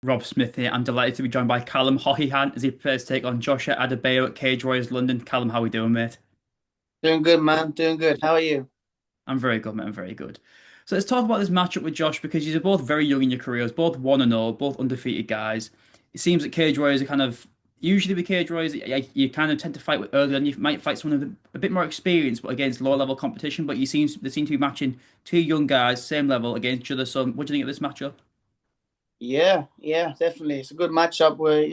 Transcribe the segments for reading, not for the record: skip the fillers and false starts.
Rob Smith here. I'm delighted to be joined by Callum Haughian as he prepares to take on Joshua Adeboye at Cage Warriors London. Callum, how are we doing, mate? Doing good, man. Doing good. How are you? I'm very good, mate. I'm very good. So let's talk about this matchup with Josh because you're both very young in your careers, both 1-0, both undefeated guys. It seems that Cage Warriors are kind of usually with Cage Warriors, you kind of tend to fight with earlier, and you might fight someone with a bit more experience, but against lower level competition. But they seem to be matching two young guys, same level against each other. So, what do you think of this matchup? Yeah, definitely. It's a good matchup where,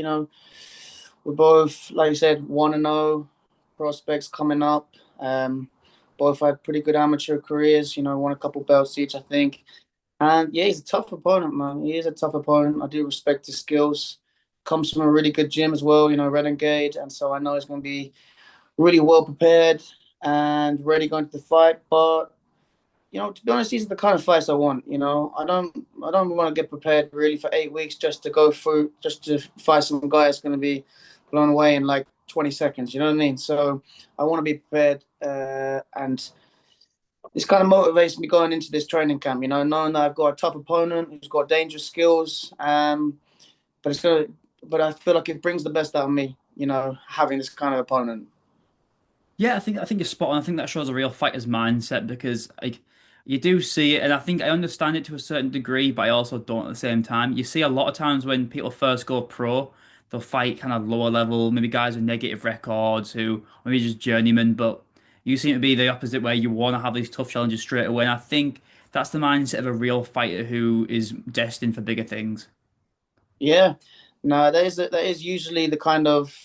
we're both, like you said, 1-0 prospects coming up. Both had pretty good amateur careers, won a couple belts each, I think. And yeah, he's a tough opponent, man. He is a tough opponent. I do respect his skills. Comes from a really good gym as well, Renegade. And so I know he's going to be really well prepared and ready going to the fight. But to be honest, these are the kind of fights I want. I don't want to get prepared really for 8 weeks just to go through, just to fight some guy that's going to be blown away in like 20 seconds. You know what I mean? So I want to be prepared, and this kind of motivates me going into this training camp. Knowing that I've got a tough opponent who's got dangerous skills, but I feel like it brings the best out of me. Having this kind of opponent. Yeah, I think you're spot on. I think that shows a real fighter's mindset because like you do see it, and I think I understand it to a certain degree, but I also don't at the same time. You see a lot of times when people first go pro, they'll fight kind of lower level, maybe guys with negative records who maybe just journeymen, but you seem to be the opposite where you want to have these tough challenges straight away. And I think that's the mindset of a real fighter who is destined for bigger things. Yeah, no, that is usually the kind of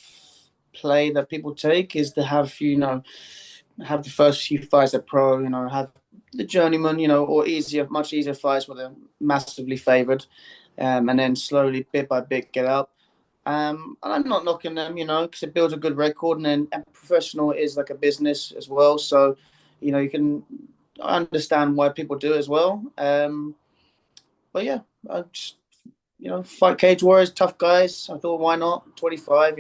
play that people take is to have the first few fights at pro, have the journeyman, or much easier fights where they're massively favored, and then slowly bit by bit get up. And I'm not knocking them, because it builds a good record, and professional is like a business as well. So, you can I understand why people do it as well. But yeah, I just fight Cage Warriors, tough guys. I thought, why not? 25,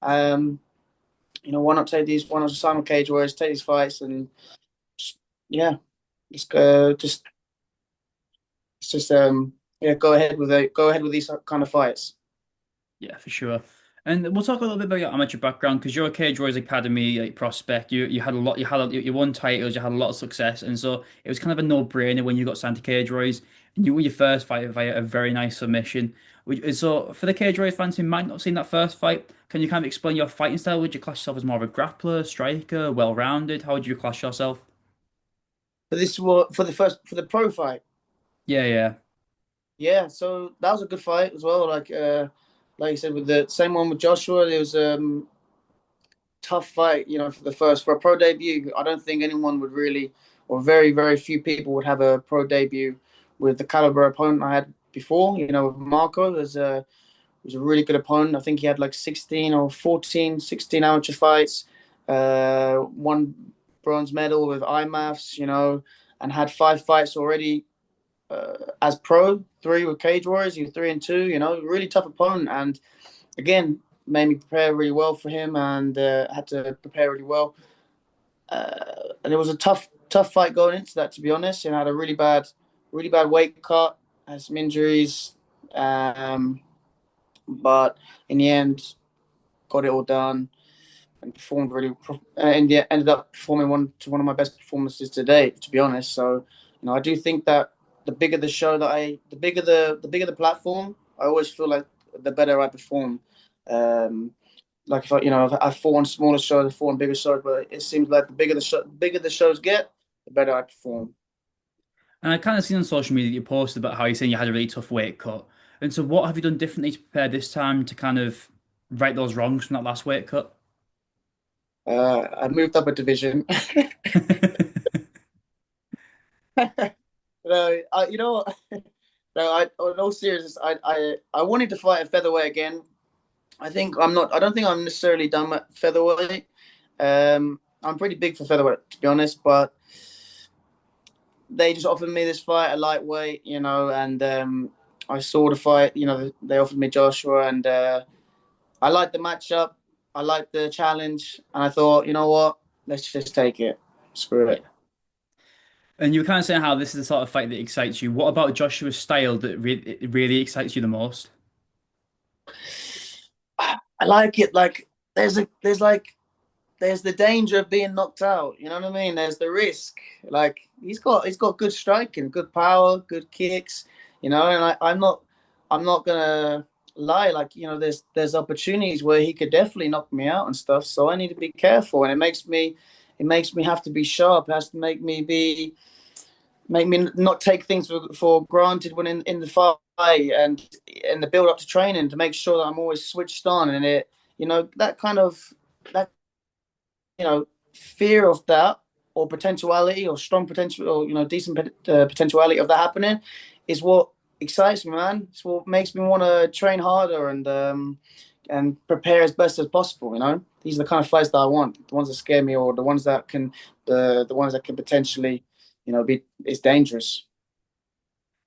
um, why not Simon Cage Warriors, take these fights, and just, yeah, just yeah, go ahead with these kind of fights. Yeah, for sure. And we'll talk a little bit about your amateur background because you're a Cage Warriors Academy like, prospect. You had a lot. You won titles. You had a lot of success, and so it was kind of a no-brainer when you got signed to Cage Warriors. And you won your first fight via a very nice submission. So for the Cage Warriors fans who might not have seen that first fight, can you kind of explain your fighting style? Would you class yourself as more of a grappler, striker, well-rounded? How would you class yourself? For this for the pro fight. Yeah, yeah. Yeah, so that was a good fight as well. Like you said, with the same one with Joshua, it was tough fight. For a pro debut. I don't think anyone would really, or very very few people would have a pro debut with the caliber opponent I had before. With Marco, was a really good opponent. I think he had like 16 or 14, 16 amateur fights, one bronze medal with IMAFs, and had 5 fights already as pro, three with Cage Warriors. He was 3-2, really tough opponent. And again, made me prepare really well for him and had to prepare really well. And it was a tough fight going into that, to be honest. And I had a really bad weight cut, had some injuries. But in the end, got it all done and performed really. And yeah, ended up performing one of my best performances to date, to be honest. So, I do think that the bigger the platform, I always feel like the better I perform. Um, like if if I fought on smaller shows, I fought on bigger shows, but it seems like bigger the shows get, the better I perform. And I kind of seen on social media that you posted about how you're saying you had a really tough weight cut. And so, what have you done differently to prepare this time to kind of right those wrongs from that last weight cut? I moved up a division. You know what? No, in all seriousness, I wanted to fight at featherweight again. I don't think I'm necessarily done at featherweight. I'm pretty big for featherweight, to be honest, but they just offered me this fight at lightweight, and I saw the fight. They offered me Joshua, and I liked the matchup. I liked the challenge, and I thought, you know what? Let's just take it. Screw Yeah. it. And you were kind of saying how this is the sort of fight that excites you. What about Joshua's style that it really excites you the most? I like it. Like there's the danger of being knocked out. You know what I mean? There's the risk. Like he's got good striking, good power, good kicks. You know, and I'm not gonna lie. Like there's opportunities where he could definitely knock me out and stuff. So I need to be careful, and it makes me have to be sharp. It has to make me not take things for granted when in the fight and in the build up to training to make sure that I'm always switched on and that kind of that fear of that or potentiality or strong potential or decent potentiality of that happening is what excites me, man. It's what makes me want to train harder and prepare as best as possible. These are the kind of fights that I want, the ones that scare me or the ones that can potentially be is dangerous.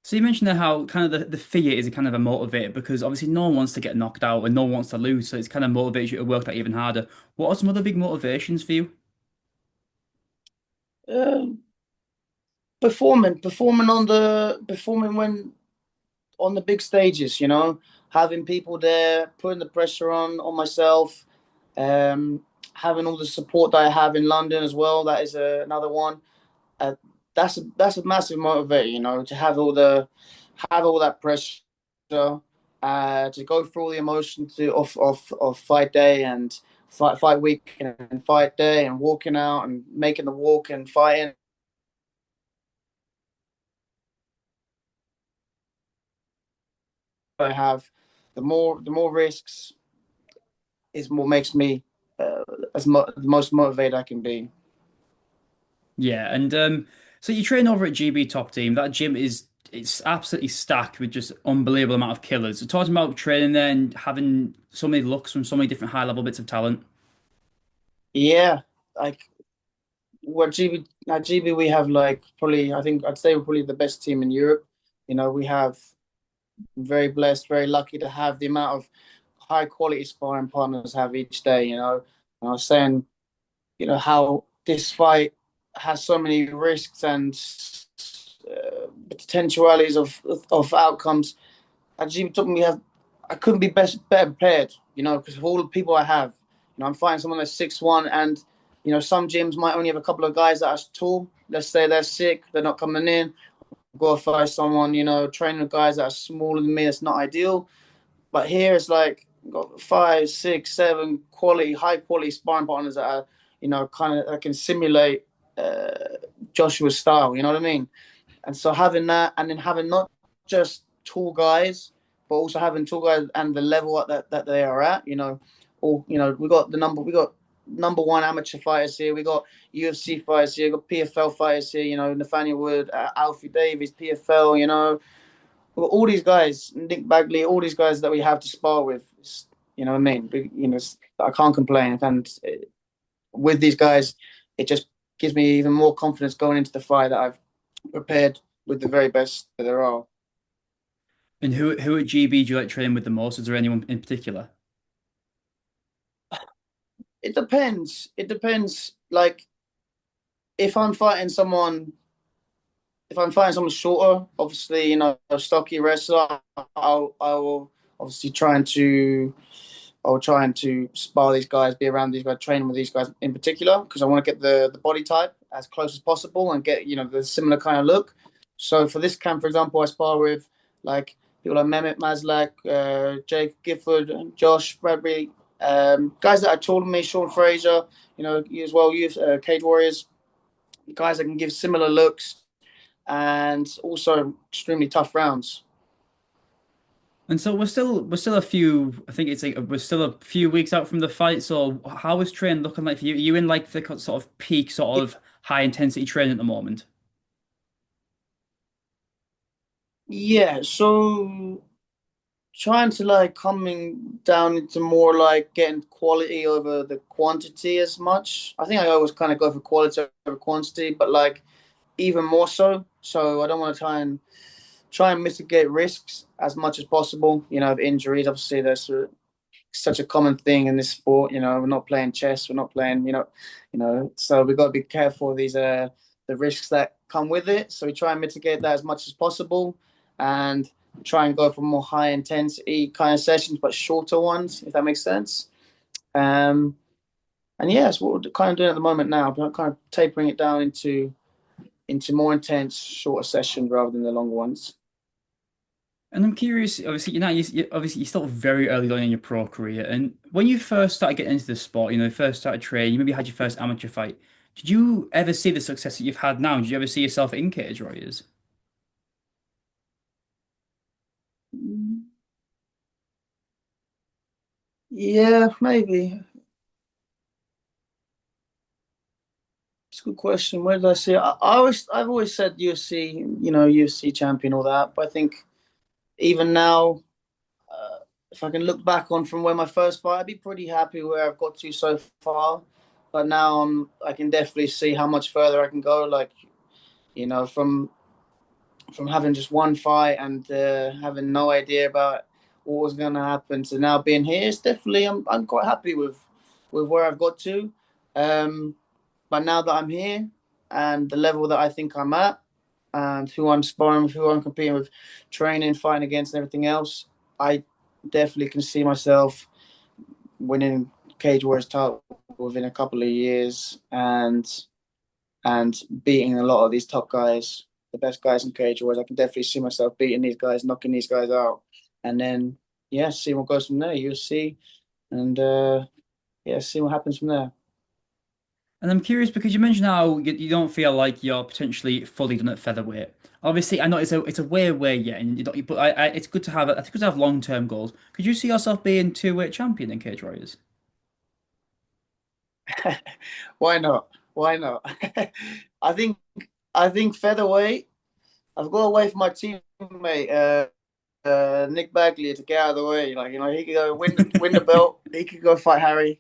So you mentioned there how kind of the fear is a kind of a motivator because obviously no one wants to get knocked out and no one wants to lose, so it's kind of motivates you to work that even harder. What are some other big motivations for you? Um, performing when on the big stages, having people there, putting the pressure on myself, having all the support that I have in London as well. That is another one. Uh, that's a massive motivator, to have all that pressure, to go through all the emotions of fight day and fight week and fight day and walking out and making the walk and fighting. I have the more risks is what makes me uh, the most motivated I can be. Yeah, and so you train over at GB Top Team. That gym is it's absolutely stacked with just unbelievable amount of killers. So talking about training there and having so many looks from so many different high level bits of talent. Yeah, like what GB at GB we have like probably I think I'd say we're probably the best team in Europe. We have very blessed, very lucky to have the amount of high quality sparring partners have each day. And I was saying, how this fight has so many risks and potentialities of outcomes. At GB Top, I couldn't be better prepared, because of all the people I have. I'm fighting someone that's 6'1", and some gyms might only have a couple of guys that are tall. Let's say they're sick, they're not coming in. Go fight someone, training with guys that are smaller than me. That's not ideal. But here it's like got 5, 6, 7 high quality sparring partners that are, kind of that can simulate uh, Joshua's style. You know what I mean? And so having that, and then having not just tall guys, but also having tall guys and the level that they are at. We got number one amateur fighters here. We got UFC fighters here. We got PFL fighters here. Nathaniel Wood, Alfie Davies, PFL. We got all these guys, Nick Bagley, all these guys that we have to spar with. You know what I mean? I can't complain. And with these guys, it just gives me even more confidence going into the fight that I've prepared with the very best that there are. And who at GB do you like training with the most? Is there anyone in particular? It depends. It depends. Like if I'm fighting someone, if I'm fighting someone shorter, obviously, a stocky wrestler, I will obviously trying to spar these guys, be around these guys, training with these guys in particular, because I want to get the body type as close as possible and get the similar kind of look. So for this camp, for example, I spar with like people like Mehmet Maslak, Jake Gifford, Josh Bradbury, guys that are taller than me, Sean Fraser, you as well, you Cage Warriors, guys that can give similar looks and also extremely tough rounds. And so we're still a few. I think it's like we're still a few weeks out from the fight. So how is training looking like for you? Are you in like the sort of peak, sort of high intensity training at the moment? Yeah, so trying to like coming down into more like getting quality over the quantity as much. I think I always kind of go for quality over quantity, but like even more so. So I don't want to try and mitigate risks as much as possible. Of injuries. Obviously, there's such a common thing in this sport. We're not playing chess. We're not playing. So we've got to be careful of these the risks that come with it. So we try and mitigate that as much as possible, and try and go for more high intensity kind of sessions, but shorter ones, if that makes sense. Um, and yeah, that's what we're kind of doing at the moment now, but kind of tapering it down into more intense, shorter sessions rather than the longer ones. And I'm curious, obviously, obviously you're still very early on in your pro career. And when you first started getting into the sport, first started training, you maybe had your first amateur fight. Did you ever see the success that you've had now? Did you ever see yourself in Cage Warriors? Yeah, maybe. It's a good question. Where did I see it? I've always said UFC, UFC champion, all that. But I think even now, if I can look back on from where my first fight, I'd be pretty happy where I've got to so far. But now I can definitely see how much further I can go. Like, from having just one fight and having no idea about what was going to happen to now being here, it's definitely I'm quite happy with where I've got to. Um, but now that I'm here and the level that I think I'm at and who I'm sparring with, who I'm competing with, training, fighting against, and everything else, I definitely can see myself winning Cage Warriors title within a couple of years and beating a lot of these top guys, the best guys in Cage Warriors. I can definitely see myself beating these guys, knocking these guys out, and then yeah, see what goes from there. You'll see, and yeah, see what happens from there. And I'm curious because you mentioned how you don't feel like you're potentially fully done at featherweight. Obviously, I know it's a way yet, and you don't, but it's good to have I think it's good to have long-term goals. Could you see yourself being two-weight champion in Cage Warriors? Why not? Why not? I think I think featherweight. I've got away from my teammate Nick Bagley to get out of the way. Like he could go win the belt. He could go fight Harry,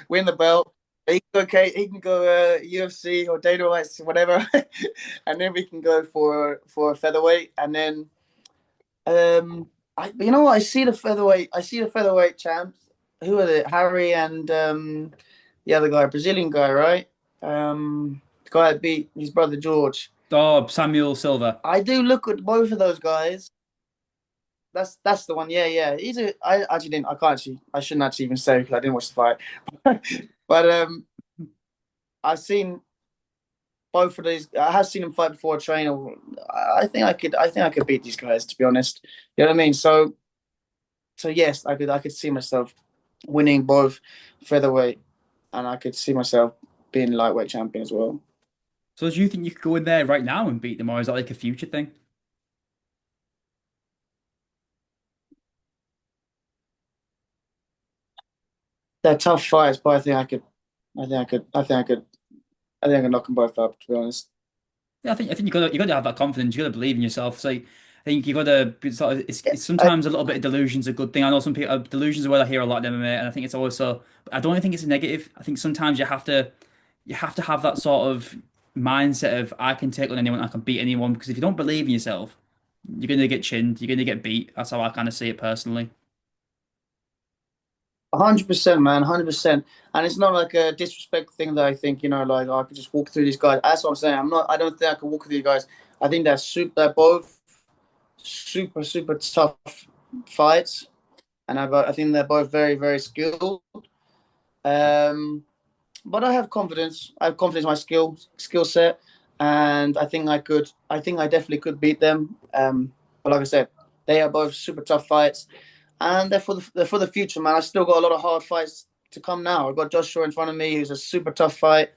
win the belt. He can go He can go UFC or Dana White, whatever, and then we can go for a featherweight. And then you know what? I see the featherweight champs. Who are they? Harry and the other guy, Brazilian guy, right? The guy that beat his brother George. Oh, Samuel Silver. I do look at both of those guys. That's the one. Yeah, yeah. I actually didn't. I can't actually. I shouldn't actually even say because I didn't watch the fight. But I've seen both of these. I have seen them fight before a trainer. I think I could. I think I could beat these guys. To be honest, you know what I mean. So yes, I could see myself winning both featherweight, and I could see myself being lightweight champion as well. So do you think you could go in there right now and beat them, or is that like a future thing? They're tough fights, but I think I could. I think I could. I think I could. I think I can knock them both up. To be honest. Yeah, I think you gotta have that confidence. You gotta believe in yourself. So I think you gotta sort of Yeah, it's sometimes a little bit of delusion's a good thing. I know some people delusions are what I hear a lot in MMA, and I think it's also. But I don't think it's a negative. I think sometimes you have to have that sort of mindset of I can take on anyone, I can beat anyone. Because if you don't believe in yourself, you're gonna get chinned, you're gonna get beat. That's how I kind of see it personally. 100%, man, 100%. And it's not like a disrespect thing that I think, like I could just walk through these guys. That's what I'm saying. I don't think I could walk through these guys. I think they're both super, super tough fights. And I think they're both very, very skilled. Um, but I have confidence. I have confidence in my skill set. And I think I definitely could beat them. But like I said, they are both super tough fights. And they're for the future, man. I still got a lot of hard fights to come now. I've got Joshua in front of me, who's a super tough fight,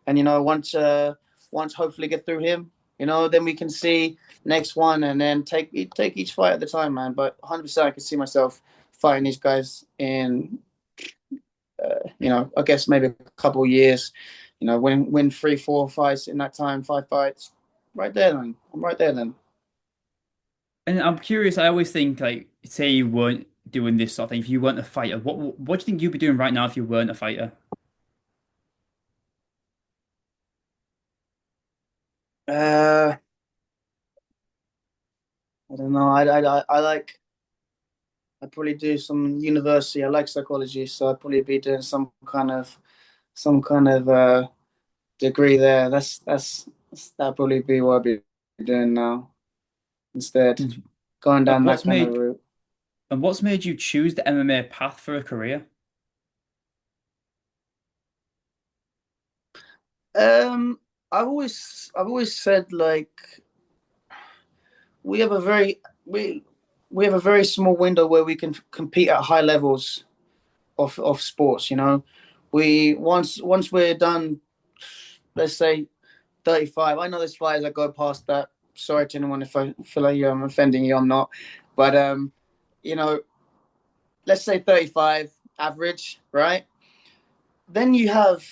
and once hopefully get through him, then we can see next one, and then take each fight at the time, man. But 100%, I can see myself fighting these guys in, I guess maybe a couple of years. Win 3, 4 fights in that time, 5 fights, right there. Then I'm right there. Then. And I'm curious. I always think like, say you weren't doing this sort of thing, if you weren't a fighter, what do you think you'd be doing right now if you weren't a fighter? Uh, I don't know. I like. I'd probably do some university. I like psychology, so I'd probably be doing some kind of degree there. That'd probably be what I'd be doing now instead. going And down that what's kind of made route. and what's made you choose the MMA path for a career? Um, I've always said like we have a very we have a very small window where we can compete at high levels of sports. We once we're done, let's say 35. I know there's fighters that go past that. Sorry to anyone if I feel like I'm offending you. I'm not, but you know, let's say 35 average, right? Then you have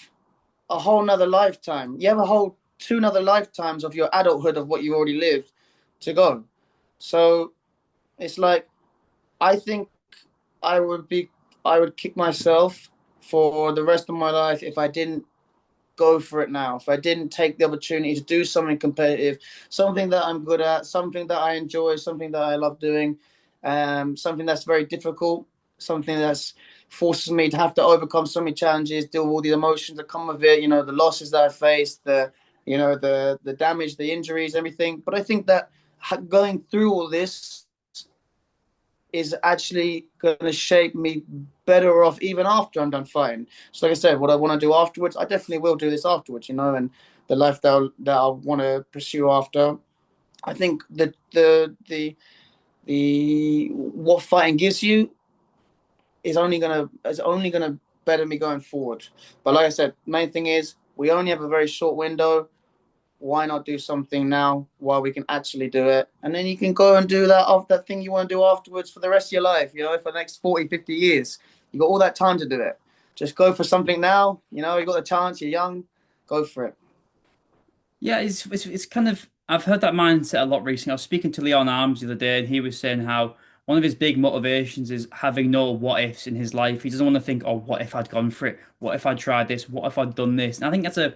a whole nother lifetime. You have a whole two nother lifetimes of your adulthood of what you already lived to go. So it's like I think I would be I would kick myself for the rest of my life if I didn't go for it now. If I didn't take the opportunity to do something competitive, something that I'm good at, something that I enjoy, something that I love doing, something that's very difficult, something that's forces me to have to overcome so many challenges, deal with all the emotions that come with it. The losses that I faced, the damage, the injuries, everything. But I think that going through all this is actually going to shape me better off even after I'm done fighting. So, like I said, what I want to do afterwards, I definitely will do this afterwards, and the life that I want to pursue after. I think that the what fighting gives you is only gonna better me going forward. But like I said, main thing is we only have a very short window. Why not do something now while we can actually do it? And then you can go and do that thing you want to do afterwards for the rest of your life, for the next 40, 50 years. You got all that time to do it. Just go for something now. You got the chance, you're young, go for it. Yeah, it's kind of I've heard that mindset a lot recently. I was speaking to Leon Arms the other day, and he was saying how one of his big motivations is having no what ifs in his life. He doesn't want to think, oh, what if I'd gone for it? What if I'd tried this? What if I'd done this? And I think it's a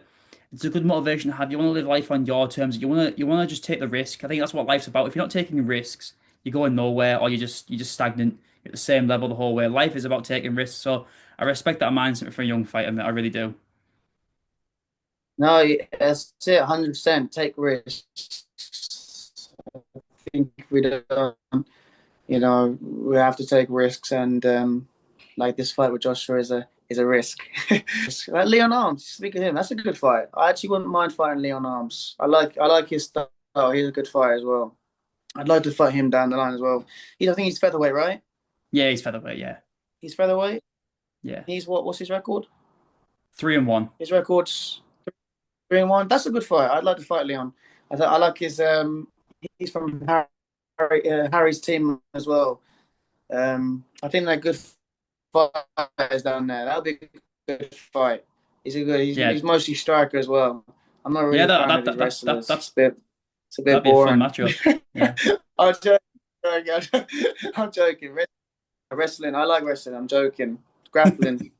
good motivation to have. You want to live life on your terms. You want to just take the risk. I think that's what life's about. If you're not taking risks, you're going nowhere, or you're just stagnant at the same level the whole way. Life is about taking risks. So I respect that mindset for a young fighter, mate. I really do. No, that's it, 100%. Take risks. I think if we don't, we have to take risks, and like this fight with Joshua is a risk. Like Leon Arms, speak of him, that's a good fight. I actually wouldn't mind fighting Leon Arms. I like his style. He's a good fighter as well. I'd like to fight him down the line as well. I think he's featherweight, right? Yeah, he's featherweight. Yeah, He's featherweight. yeah. He's what's his record? 3-1. His record's 3-1. That's a good fight. I'd like to fight Leon. I like his he's from Harry's team as well. I think they're good fighters down there. That'll be a good fight. Yeah, He's mostly striker as well. I'm not really yeah. a That fan of that his that that, that wrestlers. that's It's a bit that'd be a fun boring. matchup. Yeah. I'm joking. I'm joking. Wrestling. I like wrestling. I'm joking. Grappling.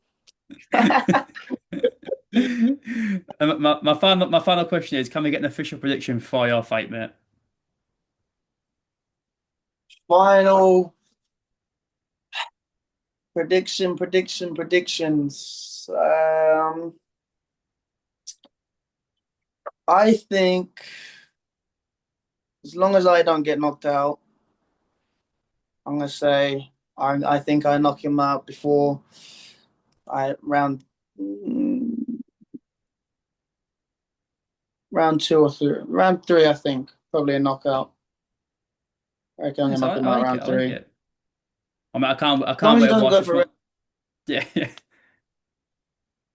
And my final question is: can we get an official prediction for your fight, mate? Final predictions. I think as long as I don't get knocked out, I'm gonna say I think I knock him out before I round two or three. Round three, I think. Probably a knockout. I reckon I'm gonna Yes, knock him I out like it. round I like three. it. I mean, I As long can't as he wait to doesn't watch go this for one. wrestling. Yeah, yeah.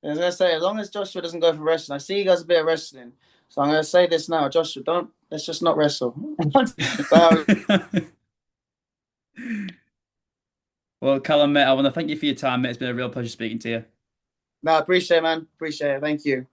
I was gonna say, as long as Joshua doesn't go for wrestling, I see he does a bit of wrestling. So I'm gonna say this now, Joshua, don't let's just not wrestle. But Well, Callum, mate, I want to thank you for your time, mate. It's been a real pleasure speaking to you. no, appreciate it, man. Appreciate it. Thank you.